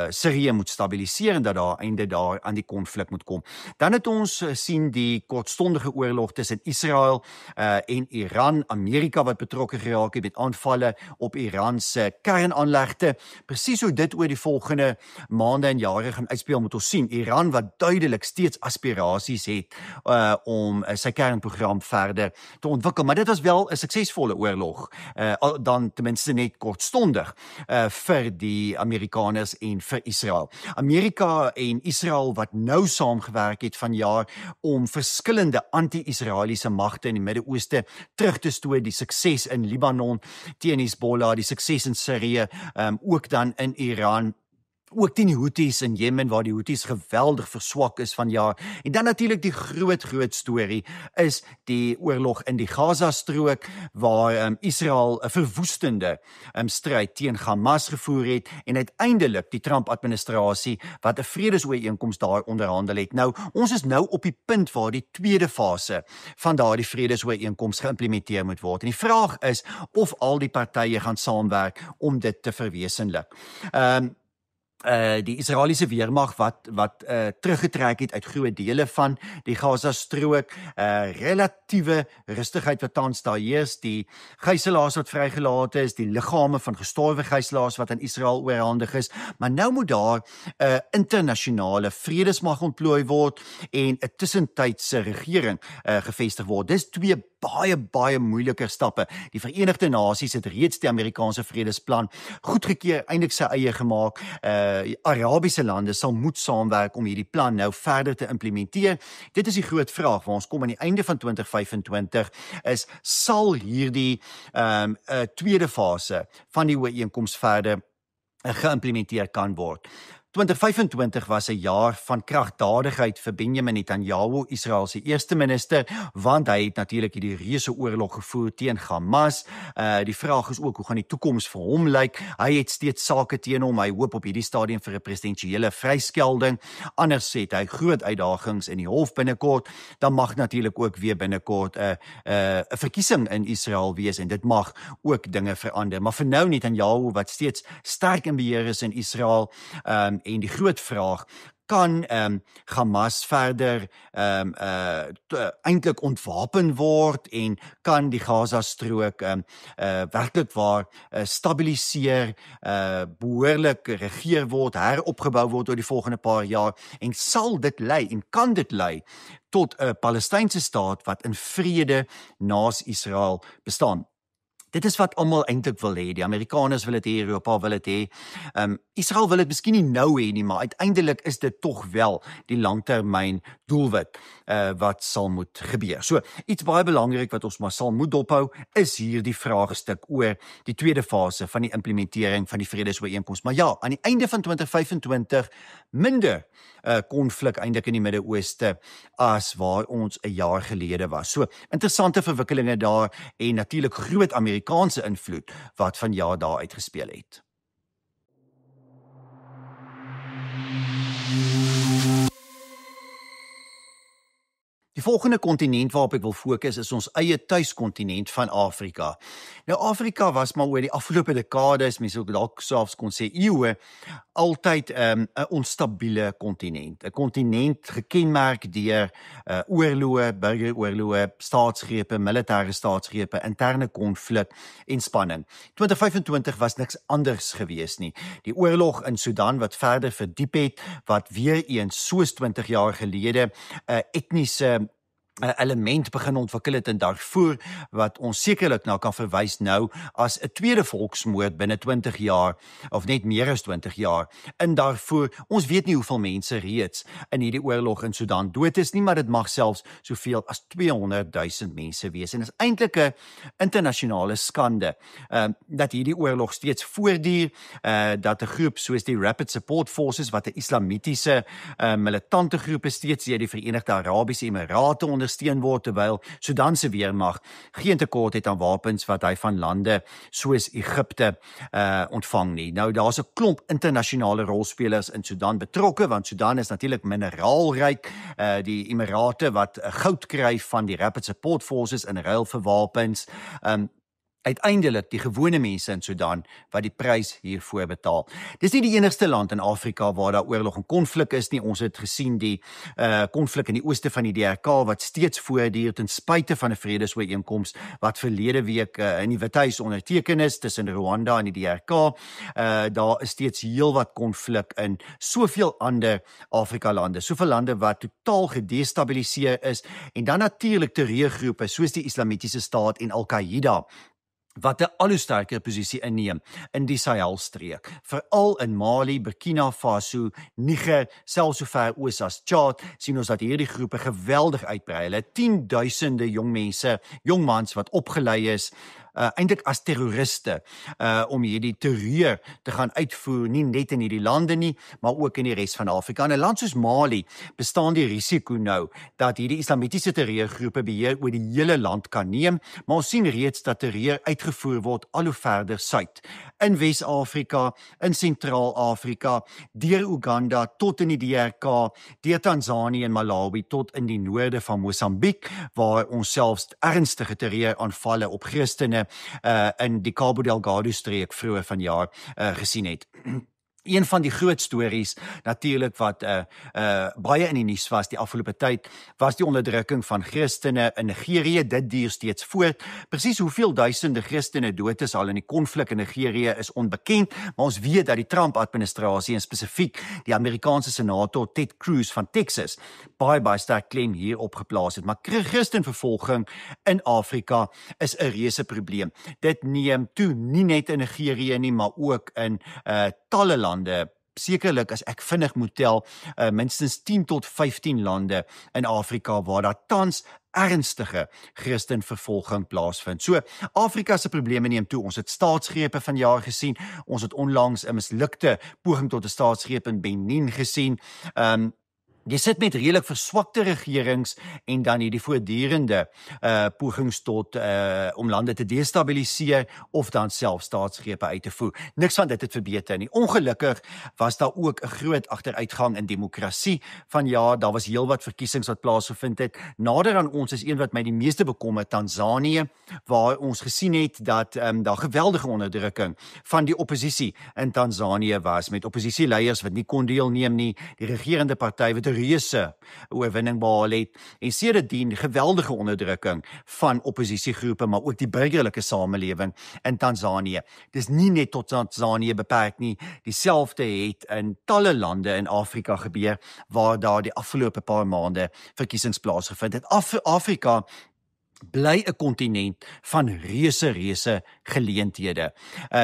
Sirië moet stabiliseer en dat daar einde daar aan die konflik moet kom. Dan het ons sien die kortstondige oorlog tussen Israel en Iran, Amerika wat betrokke geraak het met aanvalle op Iran se kernaanlegte. Presies hoe dit oor die volgende maande en jare gaan uitspeel moet ons sien. Iran wat duidelik steeds aspirasies het om sy kernprogram verder te ontwikkel, maar dit was wel 'n suksesvolle oorlog, dan ten minste net kortstondig vir die Amerikaners en vir Israel. Amerika en Israel wat nou saamgewerk het vanjaar om verskillende anti-Israeliese magte in die Midde-Ooste terug te stoot, die sukses in Libanon teen Hezbollah, die sukses in Sirië, ook dan in Iran, ook teen die Houthis in Jemen waar die Houthis geweldig verswak is vanjaar. En dan natuurlik die groot storie is die oorlog in die Gaza-strook waar Israel 'n verwoestende stryd teen Hamas gevoer het en uiteindelik die Trump-administrasie wat 'n vredesooreenkoms daar onderhandel het. Nou, ons is nou op die punt waar die tweede fase van daardie vredesooreenkoms geïmplementeer moet word. En die vraag is of al die partye gaan saamwerk om dit te verwesenlik. Die Israeliese weermag wat teruggetrek het uit groot dele van die Gaza-strook, relatiewe rustigheid wat tans daar heers, die gijslaers wat vrygelaat is, die liggame van gestorwe gijslaers wat aan Israel oorhandig is, maar nou moet daar 'n internasionale vredesmag ontplooi word en 'n tussentydse regering gevestig word. Dis twee baie moeiliker stappe. Die Verenigde Nasies het reeds die Amerikaanse vredesplan goedgekeur, eintlik sy eie gemaak. Arabiese lande sal moet saamwerk om hierdie plan nou verder te implementeer. Dit is die groot vraag waar ons kom aan die einde van 2025 is, sal hierdie tweede fase van die ooreenkoms verder geïmplementeer kan word. 2025 was 'n jaar van kragdadigheid vir Benjamin Netanyahu, Israel se eerste minister, want hy het natuurlik hierdie reuse oorlog gevoer teen Hamas. Die vraag is ook hoe gaan die toekoms vir hom lyk? Hy het steeds sake teen hom. Hy hoop op hierdie stadium vir 'n presidensiële vryskelding. Anders het hy groot uitdagings in die hof binnekort. Dan mag natuurlik ook weer binnekort 'n verkiesing in Israel wees en dit mag ook dinge verander. Maar vir nou Netanyahu wat steeds sterk in beheer is in Israel, en die groot vraag, kan Hamas verder eintlik ontwapen word en kan die Gaza-strook werklik waar stabiliseer, behoorlik regeer word, heropgebou word oor die volgende paar jaar en sal dit lei en kan dit lei tot 'n Palestynse staat wat in vrede naas Israel bestaan. Dit is wat almal eintlik wil hê. Die Amerikaners wil dit hê, Europa wil dit hê. Israel wil dit miskien nie nou hê nie, maar uiteindelik is dit tog wel die langtermyn doelwit wat sal moet gebeur. So, iets baie belangrik wat ons maar sal moet dophou, is hier die vraagstuk oor die tweede fase van die implementering van die vredesooreenkoms. Maar ja, aan die einde van 2025 minder konflik eintlik in die Midde-Ooste as waar ons 'n jaar gelede was. So, interessante verwikkelinge daar en natuurlik groot Amerikaanse invloed wat vanjaar daar uitgespeel het. Die volgende kontinent waarop ek wil fokus is ons eie tuiskontinent van Afrika. Nou Afrika was maar oor die afgelope dekades, mense ook dalk selfs kon sê eeue, altyd 'n onstabiele kontinent. 'n Kontinent gekenmerk deur oorloë, burgeroorloë, staatsgrepe, militêre staatsgrepe, interne konflik en spanning. 2025 was niks anders gewees nie. Die oorlog in Sudan wat verder verdiep het, wat weer eens soos 20 jaar gelede etniese element begin ontwikkel het in Darfur, wat ons sekerlik nou kan verwys nou as 'n tweede volksmoord binne 20 jaar, of net meer as 20 jaar in Darfur. Ons weet nie hoeveel mense reeds in hierdie oorlog in Sudan dood is nie, maar dit mag selfs soveel as 200,000 mense wees. En is eintlik 'n internasionale skande dat hierdie oorlog steeds voortduur, dat 'n groep soos die Rapid Support Forces, wat 'n islamitiese militante groep is, steeds deur die Verenigde Arabiese Emirate ondersteun word, terwyl Sudan se weermag geen tekort het aan wapens wat hy van lande soos Egipte ontvang nie. Nou daar's 'n klomp internasionale rolspelers in Sudan betrokke, want Sudan is natuurlik mineraalryk, die Emirate wat goud kry van die Rapid Support Forces in ruil vir wapens. Uiteindelik die gewone mense in Sudan wat die prys hiervoor betaal. Dis nie die enigste land in Afrika waar daar oorlog en konflik is nie. Ons het gesien die konflik in die ooste van die DRK wat steeds voortduur ten spyte van 'n vredesooreenkoms wat verlede week in die Withuis onderteken is tussen Rwanda en die DRK. Daar is steeds heelwat konflik in soveel ander Afrika lande, soveel lande wat totaal gedestabiliseer is, en dan natuurlik terreurgroepe soos die Islamitiese Staat en Al-Qaeda wat 'n al hoe sterker posisie inneem in die Sahelstreek, veral in Mali, Burkina Faso, Niger, selfs sover oos as Chad, sien ons dat hierdie groepe geweldig uitbrei. Hulle het 10,000 jong mense, jong mans wat opgelei is, eintlik as terroriste, om hierdie terreur te gaan uitvoer, nie net in hierdie lande nie, maar ook in die res van Afrika. In 'n land soos Mali bestaan die risiko nou dat hierdie islamitiese terreurgroepe beheer oor die hele land kan neem, maar ons sien reeds dat terreur uitgevoer word al hoe verder suid, in Wes-Afrika, in Sentraal-Afrika, deur Uganda tot in die DRK, deur Tansanië en Malawi tot in die noorde van Mosambiek, waar ons selfs ernstige terreuraanvalle op Christene in die Cabo Delgado streek vroeër vanjaar gesien het. Een van die groot stories natuurlik wat baie in die nuus was die afgelope tyd, was die onderdrukking van Christene in Nigerië. Dit duur steeds voort. Presies hoeveel duisende Christene dood is al in die konflik in Nigerië is onbekend, maar ons weet dat die Trump-administrasie en spesifiek die Amerikaanse senator Ted Cruz van Texas baie sterk klem hierop geplaas het. Maar Christenvervolging in Afrika is 'n reuse probleem. Dit neem toe, nie net in Nigerië nie, maar ook in talle lande. Sekerlik, as ek vinnig moet tel, minstens 10 tot 15 lande in Afrika waar daar tans ernstige Christenvervolging plaasvind. So, Afrika se probleme neem toe. Ons het staatsgrepe vanjaar gesien. Ons het onlangs 'n mislukte poging tot 'n staatsgreep in Benin gesien. Jy sit met redelik verswakte regerings en dan hierdie voortdurende pogings tot om lande te destabiliseer of dan self staatsgrepe uit te voer. Niks van dit het verbeter nie. Ongelukkig was daar ook 'n groot agteruitgang in demokrasie vanjaar. Daar was heelwat verkiesings wat plaasgevind het. Nader aan ons is een wat my die meeste bekommer, Tansanië, waar ons gesien het dat daar geweldige onderdrukking van die oppositie in Tansanië was, met oppositieleiers wat nie kon deelneem nie, die regerende party wat reuse oorwinning behaal het, en sedertdien geweldige onderdrukking van oppositiegroepe, maar ook die burgerlike samelewing in Tansanië. Dis nie net tot Tansanië beperk nie, dieselfde het in talle lande in Afrika gebeur, waar daar die afgelope paar maande verkiesings plaasgevind het. Afrika bly 'n kontinent van reuse geleenthede.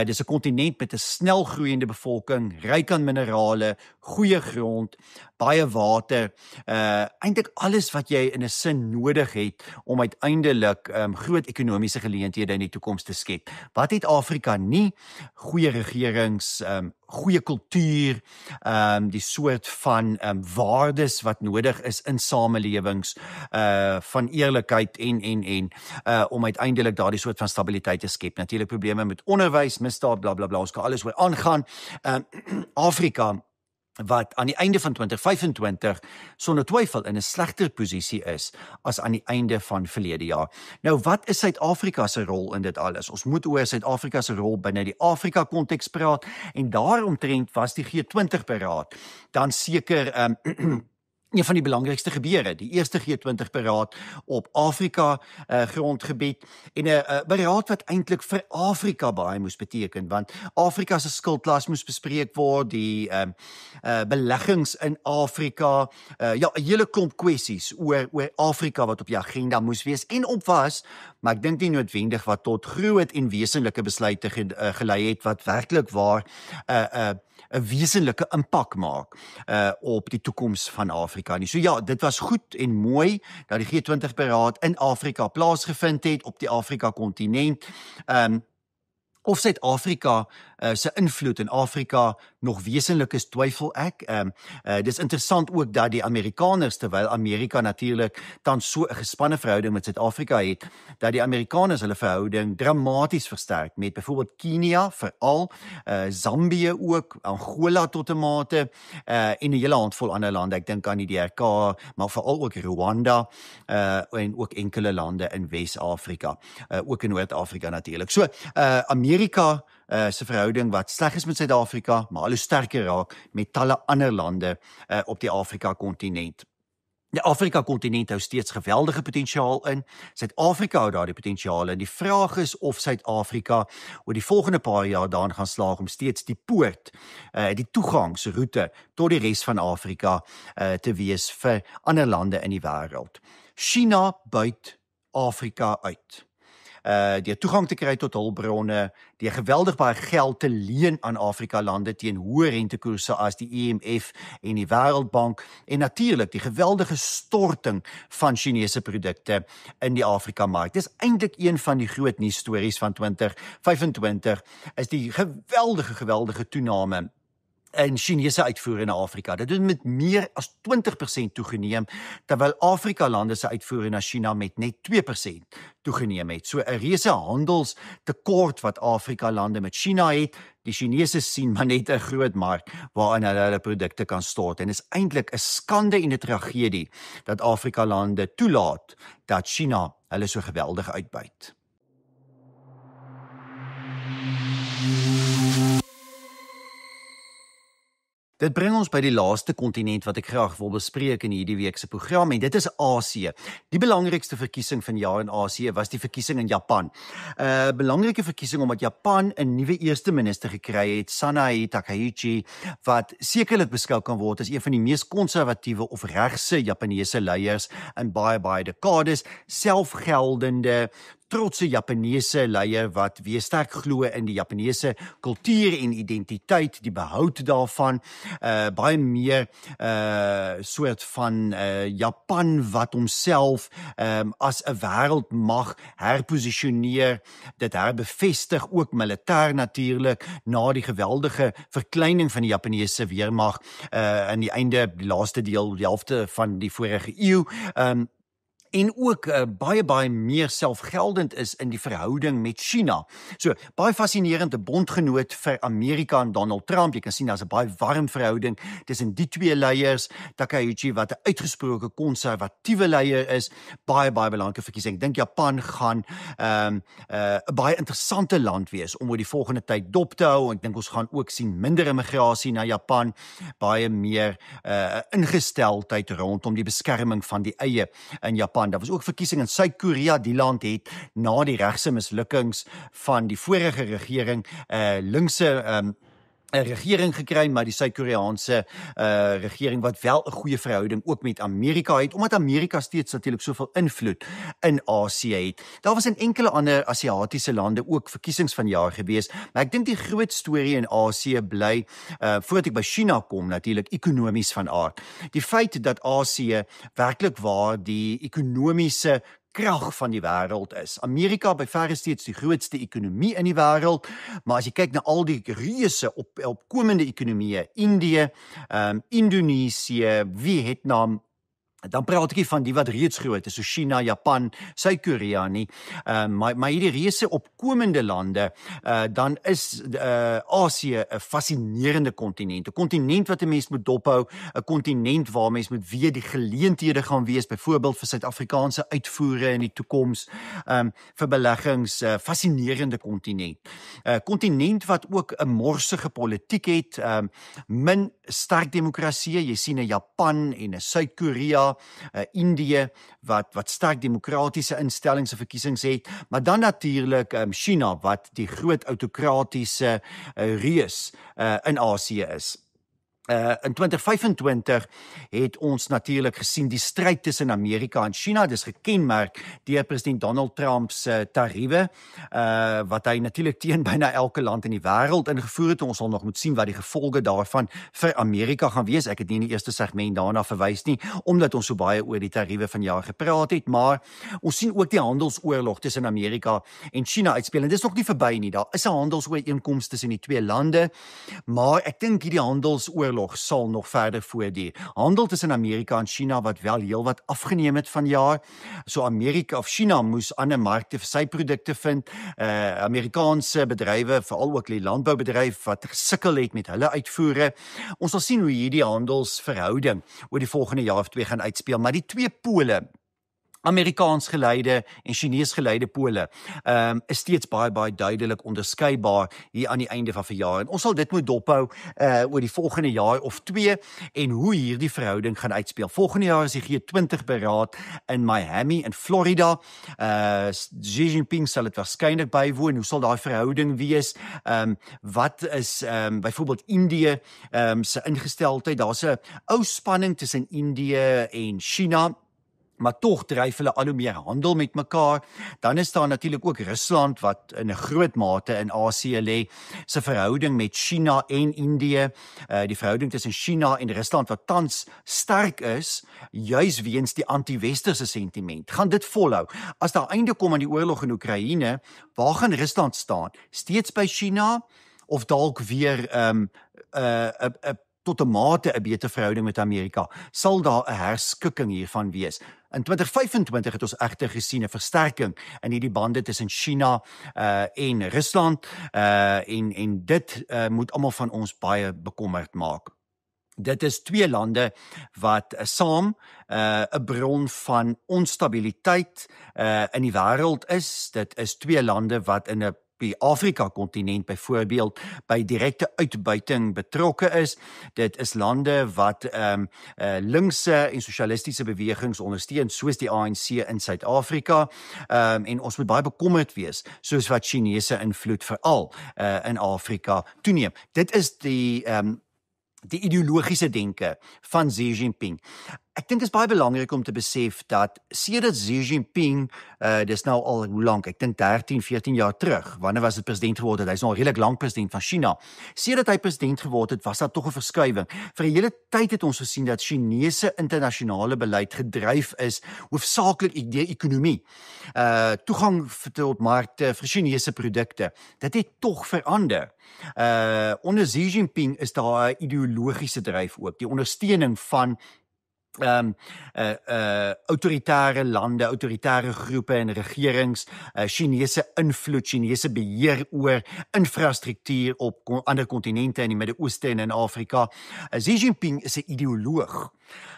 Dis 'n kontinent met 'n snel groeiende bevolking, ryk aan minerale, goeie grond, baie water, eintlik alles wat jy in 'n sin nodig het om uiteindelik groot ekonomiese geleenthede in die toekoms te skep. Wat het Afrika nie? Goeie regerings, goeie kultuur, die soort van waardes wat nodig is in samelewings, van eerlikheid en om uiteindelik daardie soort van stabiliteit te skep. Natuurlik probleme met onderwys, misdaad, blablabla, ons kan alles oor aangaan. Afrika wat aan die einde van 2025 sonder twyfel in 'n slegter posisie is as aan die einde van verlede jaar. Nou, wat is Suid-Afrika se rol in dit alles? Ons moet oor Suid-Afrika se rol binne die Afrika-konteks praat en daaromtrent was die G20-beraad dan seker een van die belangrikste gebeure, die eerste G20-beraad op Afrika grondgebied en 'n beraad wat eintlik vir Afrika baie moes beteken, want Afrika se skuldlas moes bespreek word, die beleggings in Afrika, 'n hele klomp kwessies oor Afrika wat op die agenda moes wees en op was, maar ek dink nie noodwendig wat tot groot en wesenlike besluite gelei het wat werklik waar 'n wesenlike impak maak op die toekoms van Afrika nie. So ja, dit was goed en mooi dat die G20-beraad in Afrika plaasgevind het op die Afrika-kontinent. Of Suid-Afrika se invloed in Afrika nog wesenlik is, twyfel ek. Dis interessant ook dat die Amerikaners, terwyl Amerika natuurlik tans so 'n gespanne verhouding met Suid-Afrika het, dat die Amerikaners hulle verhouding dramaties versterk met byvoorbeeld Kenia veral, Zambië ook, Angola tot 'n mate, en 'n hele handvol ander lande. Ek dink aan die DRK, maar veral ook Rwanda, en ook enkele lande in Wes-Afrika, ook in Noord-Afrika natuurlik. So, Amerika se verhouding wat sleg is met Suid-Afrika, maar al hoe sterker raak met talle ander lande op die Afrika-kontinent. Die Afrika-kontinent hou steeds geweldige potensiaal in. Suid-Afrika hou daardie potensiaal in. Die vraag is of Suid-Afrika oor die volgende paar jaar daarin gaan slaag om steeds die poort, die toegangsroete tot die res van Afrika te wees vir ander lande in die wêreld. China buit Afrika uit. Die toegang te kry tot hulpbronne, die geweldig baie geld te leen aan Afrika-lande teen hoë rentekoerse as die IMF en die Wêreldbank en natuurlik die geweldige storting van Chinese produkte in die Afrika-mark. Dis eintlik een van die groot nuusstories van 2025 is die geweldige toename in Chinese uitvoere na Afrika. Dit het met meer as 20% toegeneem, terwyl Afrika-lande se uitvoere na China met net 2% toegeneem het. So 'n reuse handelstekort wat Afrika-lande met China het. Die Chinese sien maar net 'n groot mark waarin hulle produkte kan stort. En is eintlik 'n skande en 'n tragedie dat Afrika-lande toelaat dat China hulle so geweldig uitbuit. Dit bring ons by die laaste kontinent wat ek graag wil bespreek in hierdie week se program en dit is Asië. Die belangrikste verkiesing van jaar in Asië was die verkiesing in Japan. Belangrike verkiesing omdat Japan 'n nuwe eerste minister gekry het, Sanae Takaichi, wat sekerlik beskou kan word as een van die mees konservatiewe of regse Japaneese leiers in baie dekades, selfgeldende trotse Japaneese leier wat weer sterk glo in die Japaneese kultuur en identiteit, die behoud daarvan, baie meer soort van Japan wat homself as 'n wêreldmag herposisioneer, dit herbevestig ook militêr natuurlik na die geweldige verkleining van die Japaneese weermag aan die einde, die laaste deel, die helfte van die vorige eeu. En ook baie meer selfgeldend is in die verhouding met China. So, baie fascinerend, 'n bondgenoot vir Amerika en Donald Trump. Jy kan sien daar's 'n baie warm verhouding tussen die twee leiers. Takaichi wat 'n uitgesproke konservatiewe leier is, baie belangrike verkiesing. Ek dink Japan gaan 'n baie interessante land wees om oor die volgende tyd dop te hou. Ek dink ons gaan ook sien minder immigrasie na Japan, baie meer ingesteldheid rondom die beskerming van die eie in Japan. Daar was ook verkiesing in Suid-Korea. Die land het na die regse mislukkings van die vorige regering linkse 'n regering gekry, maar die Suid-Koreaanse regering wat wel 'n goeie verhouding ook met Amerika het, omdat Amerika steeds natuurlik soveel invloed in Asië het. Daar was in enkele ander Asiatiese lande ook verkiesings vanjaar gewees, maar ek dink die groot storie in Asië bly, voordat ek by China kom, natuurlik ekonomies van aard. Die feit dat Asië werklik waar die ekonomiese krag van die wêreld is. Amerika by verre steeds die grootste ekonomie in die wêreld, maar as jy kyk na al die reuse opkomende ekonomieë, Indië, Indonesië, Vietnam, dan praat ek nie van die wat reeds groot is, so China, Japan, Suid-Korea nie, maar hierdie reuse opkomende lande, dan is Asië 'n fascinerende kontinent, 'n kontinent wat 'n mens moet dophou, 'n kontinent waar mens moet weet die geleenthede gaan wees, byvoorbeeld vir Suid-Afrikaanse uitvoere in die toekoms, vir beleggings, fascinerende kontinent. Kontinent wat ook 'n morsige politiek het, min sterk demokrasie, jy sien 'n Japan en 'n Suid-Korea, Indië wat sterk demokratiese instellings en verkiesings het, maar dan natuurlik China wat die groot autokratiese reus in Asië is. In 2025 het ons natuurlik gesien die stryd tussen Amerika en China, dis gekenmerk deur president Donald Trump se tariewe, wat hy natuurlik teen byna elke land in die wêreld ingevoer het. Ons sal nog moet sien wat die gevolge daarvan vir Amerika gaan wees. Ek het nie in die eerste segment daarna verwys nie, omdat ons so baie oor die tariewe vanjaar gepraat het, maar ons sien ook die handelsoorlog tussen Amerika en China uitspeel, en dis nog nie verby nie. Daar is 'n handelsooreenkoms tussen die twee lande, maar ek dink hierdie handelsoorlog sal nog verder voortduur. Handel tussen Amerika en China wat wel heelwat afgeneem het vanjaar. So Amerika of China moes ander markte vir sy produkte vind. Amerikaanse bedrywe, veral ook die landboubedryf wat gesukkel het met hulle uitvoere. Ons sal sien hoe hierdie handelsverhouding oor die volgende jaar of twee gaan uitspeel, maar die twee pole, Amerikaans geleide en Chinees geleide pole, is steeds baie duidelik onderskeibaar hier aan die einde van verjaar. En ons sal dit moet dophou oor die volgende jaar of twee en hoe hierdie verhouding gaan uitspeel. Volgende jaar is die G20 beraad in Miami in Florida. Xi Jinping sal dit waarskynlik bywoon. Hoe sal daai verhouding wees? Wat is byvoorbeeld Indië se ingesteldheid? Daar's 'n ou spanning tussen Indië en China, maar tog dryf hulle al hoe meer handel met mekaar. Dan is daar natuurlik ook Rusland wat in 'n groot mate in Asië lê. Se verhouding met China en Indië, die verhouding tussen China en Rusland wat tans sterk is, juis weens die anti-westerse sentiment. Gaan dit volhou? As daar einde kom aan die oorlog in Oekraïne, waar gaan Rusland staan? Steeds by China of dalk weer tot 'n mate 'n beter verhouding met Amerika? Sal daar 'n herskikking hiervan wees? In 2025 het ons egter gesien 'n versterking in hierdie bande tussen China en Rusland, en dit moet almal van ons baie bekommerd maak. Dit is twee lande wat saam 'n bron van onstabiliteit in die wêreld is. Dit is twee lande wat in die Afrika-kontinent byvoorbeeld by direkte uitbuiting betrokke is. Dit is lande wat linkse en sosialistiese bewegings ondersteun, soos die ANC in Suid-Afrika, en ons moet baie bekommerd wees, soos wat Chinese invloed veral in Afrika toeneem. Dit is die ideologiese denke van Xi Jinping. Ek dink dit is baie belangrik om te besef dat sedert Xi Jinping, dis nou al hoe lank, ek dink 13, 14 jaar terug, wanneer was dit president geword het, hy is nou al redelik lank president van China. Sedert hy president geword het, was daar tog 'n verskuiwing. Vir 'n hele tyd het ons gesien dat Chinese internasionale beleid gedryf is, hoofsaaklik deur ekonomie. Toegang tot markte vir Chinese produkte. Dit het tog verander. Onder Xi Jinping is daar 'n ideologiese dryf ook, die ondersteuning van autoritaire lande, autoritaire groepe en regerings, Chinese invloed, Chinese beheer oor infrastruktuur op ander kontinente in die Midde-Ooste en in Afrika. Xi Jinping is 'n ideoloog.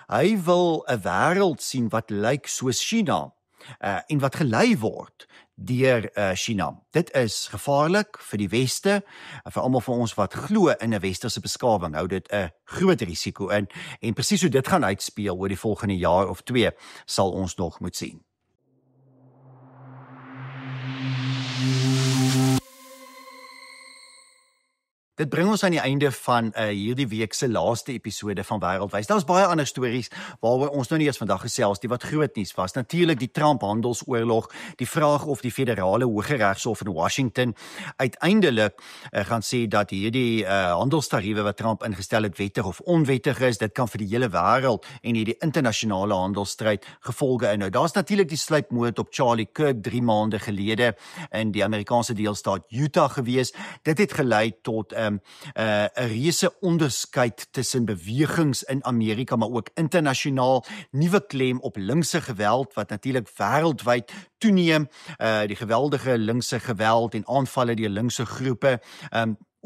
Hy wil 'n wêreld sien wat lyk soos China, en wat gelei word deur China. Dit is gevaarlik vir die Weste, vir almal van ons wat glo in 'n westerse beskawing. Hou dit 'n groot risiko in, en presies hoe dit gaan uitspeel oor die volgende jaar of twee sal ons nog moet sien. Dit bring ons aan die einde van hierdie week se laaste episode van Wêreldwys. Daar's baie ander stories waaroor ons nou nie eers vandag gesels nie wat groot nuus was. Natuurlik die Trump handelsoorlog, die vraag of die federale Hooggeregshof in Washington uiteindelik gaan sê dat hierdie handelstariewe wat Trump ingestel het wettig of onwettig is. Dit kan vir die hele wêreld en hierdie internasionale handelsstryd gevolge inhou. Daar's natuurlik die sluipmoord op Charlie Kirk 3 maande gelede in die Amerikaanse deelstaat Utah gewees. Dit het gelei tot 'n reuse onderskeid tussen bewegings in Amerika, maar ook internasionaal, nuwe klem op linkse geweld wat natuurlik wêreldwyd toeneem, die geweldige linkse geweld en aanvalle deur linkse groepe.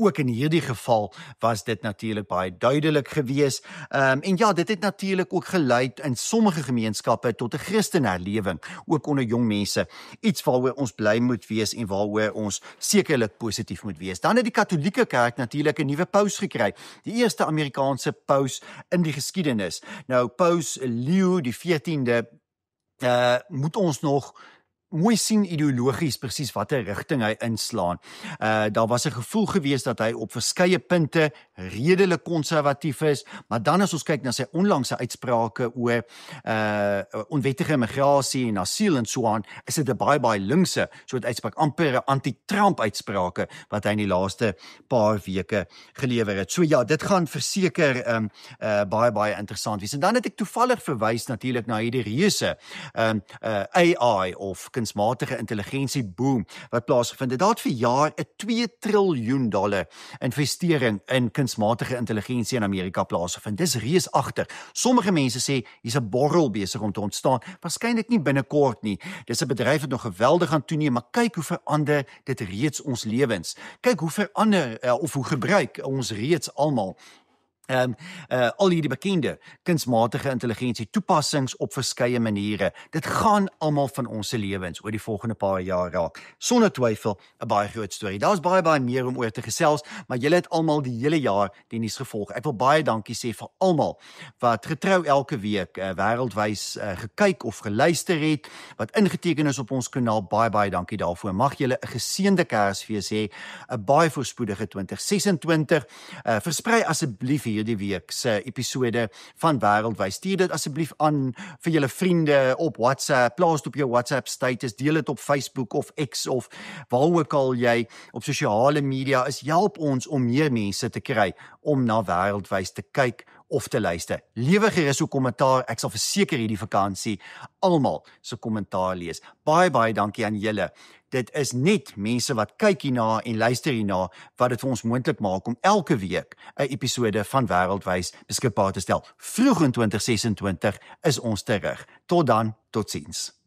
Ook in hierdie geval was dit natuurlik baie duidelik gewees. En ja, dit het natuurlik ook gelei in sommige gemeenskappe tot 'n Christenherlewing, ook onder jong mense. Iets waaroor ons bly moet wees en waaroor ons sekerlik positief moet wees. Dan het die Katolieke Kerk natuurlik 'n nuwe paus gekry. Die eerste Amerikaanse paus in die geskiedenis. Nou, Paus Leo die 14de moet ons nog mooi sien ideologies presies watter rigting hy inslaan. Daar was 'n gevoel gewees dat hy op verskeie punte redelik konservatief is, maar dan as ons kyk na sy onlangse uitsprake oor onwettige immigrasie en asiel en so aan, is dit 'n baie linkse soort uitspraak, amper 'n anti-Trump uitsprake wat hy in die laaste paar weke gelewer het. So ja, dit gaan verseker baie interessant wees. En dan het ek toevallig verwys natuurlik na hierdie reuse AI of kunsmatige intelligensie boom wat plaasgevind het. Daar het vir jaar 'n $2 triljoen investering in kunsmatige intelligensie in Amerika plaasgevind. Dis reusagtig. Sommige mense sê hier's 'n borrel besig om te ontstaan. Waarskynlik nie binnekort nie. Dis 'n bedryf wat nog geweldig aan toeneem, maar kyk hoe verander dit reeds ons lewens. Kyk hoe verander of hoe gebruik ons reeds almal al hierdie bekende kunsmatige intelligensie toepassings op verskeie maniere. Dit gaan almal van ons se lewens oor die volgende paar jaar raak. Sonder twyfel 'n baie groot storie. Daar's baie meer om oor te gesels, maar julle het almal die hele jaar die nuus gevolg. Ek wil baie dankie sê vir almal wat getrou elke week wêreldwys gekyk of geluister het, wat ingeteken is op ons kanaal. Baie dankie daarvoor. Mag julle 'n geseënde Kersfees hê, 'n baie voorspoedige 2026. Versprei asseblief hierdie week se episode van Wêreldwys. Stuur dit asseblief aan vir julle vriende op WhatsApp, plaas dit op jou WhatsApp status, deel dit op Facebook of X of waar ook al jy op sosiale media is. Help ons om meer mense te kry om na Wêreldwys te kyk of te luister. Lewe gerus 'n kommentaar. Ek sal verseker hierdie vakansie almal se kommentaar lees. Baie dankie aan julle. Dit is net mense wat kyk hierna en luister hierna wat dit vir ons moontlik maak om elke week 'n episode van Wêreldwys beskikbaar te stel. Vroeg in 2026 is ons terug. Tot dan, totsiens.